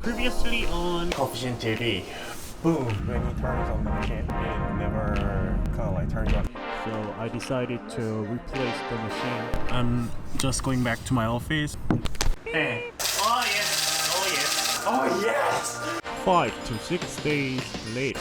Previously on Coefficient TV. Boom! When he turns on the machine, it never kind of like turns on. So I decided to replace the machine. I'm just going back to my office. Hey. Oh yes! Oh yes! Oh yes! 5 to 6 days later.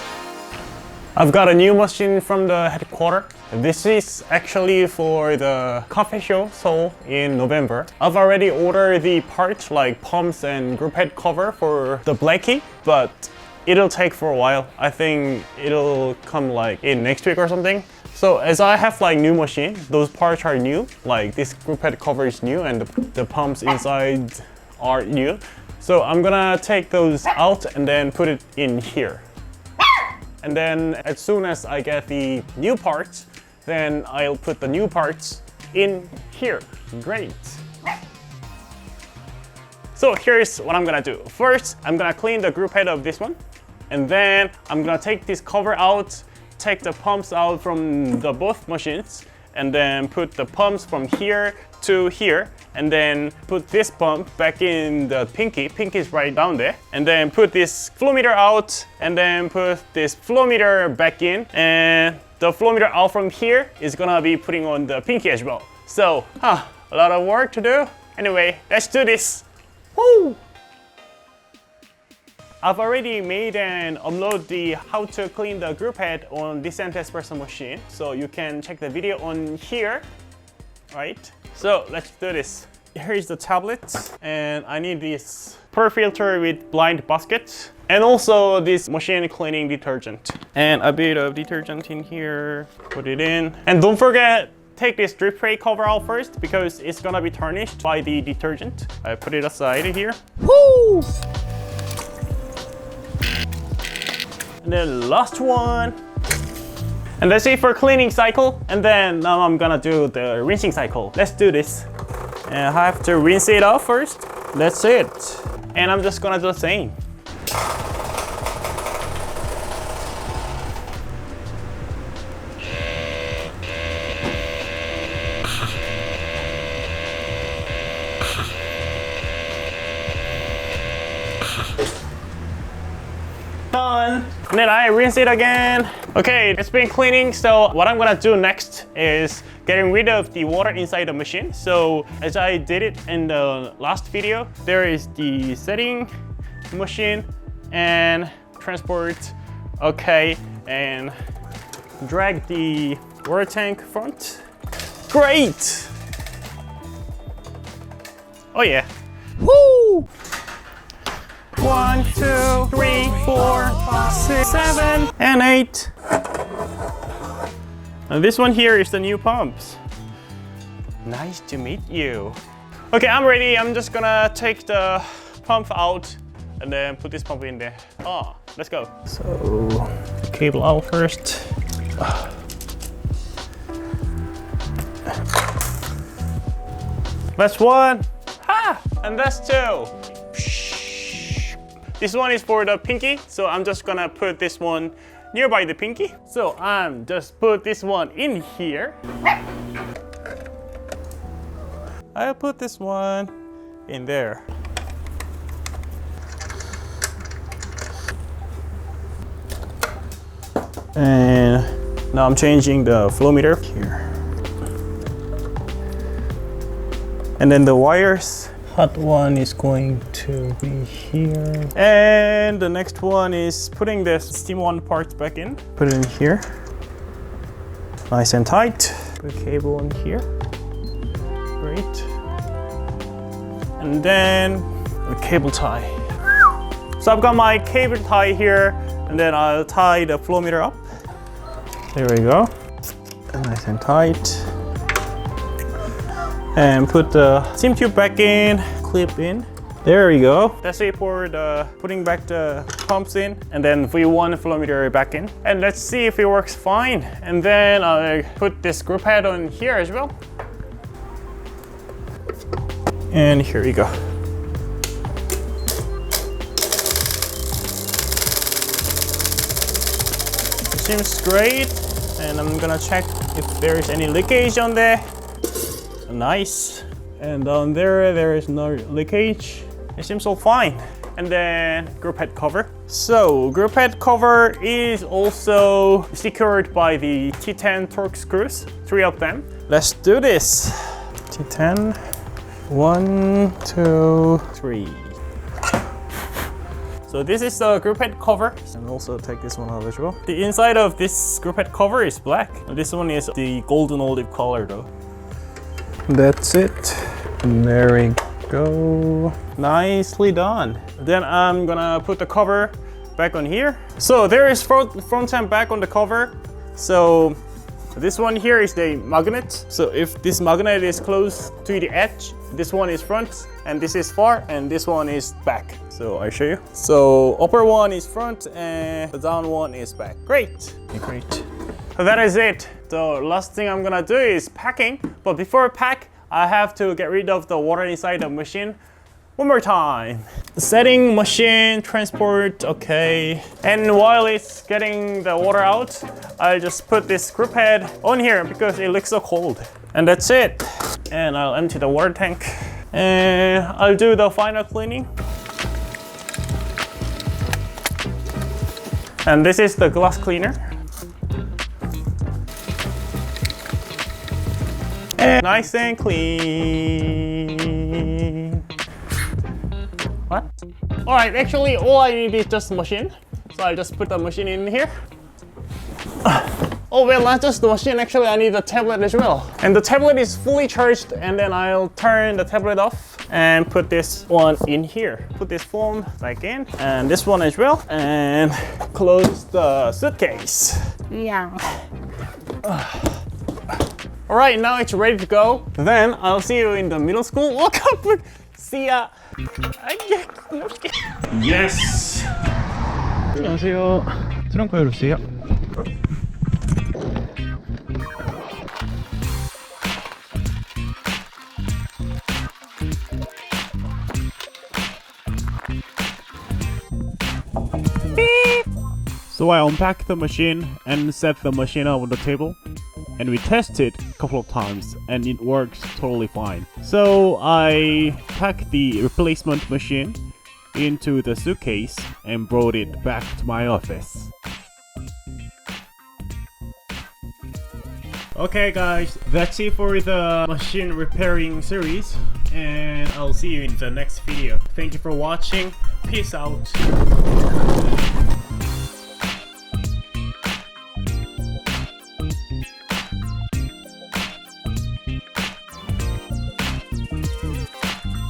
I've got a new machine from the headquarters. This is actually for the coffee show Seoul in November. I've already ordered the parts like pumps and Grouphead cover for the Blackie, but it'll take for a while. I think it'll come like in next week or something. So as I have like new machine, those parts are new. Like this Grouphead cover is new and the pumps inside are new. So I'm gonna take those out and then put it in here. And then as soon as I get the new parts, then I'll put the new parts in here. Great. So here's what I'm gonna do. First, I'm gonna clean the group head of this one. And then I'm gonna take this cover out, take the pumps out from the both machines, and then put the pumps from here to here, and then put this pump back in the pinky. Pinky is right down there. And then put this flow meter out, and then put this flow meter back in. And the flow meter out from here is gonna be putting on the pinky as well. So, a lot of work to do. Anyway, let's do this. Woo! I've already made and uploaded the how to clean the group head on Disassemble Espresso machine. So you can check the video on here, right? So let's do this. Here's the tablet, and I need this per filter with blind basket, and also this machine cleaning detergent. And a bit of detergent in here, put it in. And don't forget, take this drip tray cover out first because it's gonna be tarnished by the detergent. I put it aside here. Woo! And then last one. And that's it for cleaning cycle. And then now I'm gonna do the rinsing cycle. Let's do this. And I have to rinse it off first. That's it. And I'm just gonna do the same. Done. And then I rinse it again. Okay, it's been cleaning, so what I'm gonna do next is getting rid of the water inside the machine. So as I did it in the last video, there is the setting machine and transport. Okay, and drag the water tank front. Great! Oh yeah. Woo! 1, 2, 3, 4, 5, 6, 7, and 8. And this one here is the new pumps. Nice to meet you. Okay, I'm ready. I'm just gonna take the pump out and then put this pump in there. Oh, let's go. So, cable out first. That's one. And that's two. This one is for the pinky, so I'm just gonna put this one nearby the pinky. So I'm just put this one in here. I'll put this one in there. And now I'm changing the flow meter here. And then the wires. Hot one is going to be here. And the next one is putting the steam one part back in. Put it in here. Nice and tight. Put a cable in here. Great. And then a cable tie. So I've got my cable tie here, and then I'll tie the flow meter up. There we go. Nice and tight. And put the steam tube back in, clip in. There we go. That's it for the putting back the pumps in, and then V1 flow meter back in. And let's see if it works fine. And then I'll put this group head on here as well. And here we go. It seems great. And I'm gonna check if there is any leakage on there. Nice. And down there is no leakage. It seems all fine. and then Grouphead cover. So Grouphead cover is also secured by the T10 Torx screws, 3 of them. Let's do this. T10, 1, 2, 3. So this is the Grouphead cover. And also take this one out as well. The inside of this Grouphead cover is black. This one is the golden olive color though. That's it. And there we go. Nicely done. Then I'm gonna put the cover back on here. So there is front and back on the cover. So this one here is the magnet. So if this magnet is close to the edge, this one is front and this is far and this one is back. So I'll show you. So upper one is front and the down one is back. Great. Okay, great. So that is it. The last thing I'm gonna do is packing. But before I pack, I have to get rid of the water inside the machine one more time. Setting machine, transport, okay. And while it's getting the water out, I'll just put this Grouphead on here because it looks so cold. And that's it. And I'll empty the water tank. And I'll do the final cleaning. And this is the glass cleaner. And nice and clean. What? Alright, actually all I need is just the machine. So I'll just put the machine in here. Oh well, not just the machine, actually I need the tablet as well. And the tablet is fully charged, and then I'll turn the tablet off and put this one in here. Put this phone back in, and this one as well, and close the suitcase. Yeah. Alright, now it's ready to go. Then I'll see you in the middle school. Welcome! See ya! Yes! 안녕하세요. 트렁크 열어주세요. So I unpacked the machine and set the machine up on the table, and we tested a couple of times and it works totally fine. So I packed the replacement machine into the suitcase and brought it back to my office. Okay guys, that's it for the machine repairing series, and I'll see you in the next video. Thank you for watching. Peace out.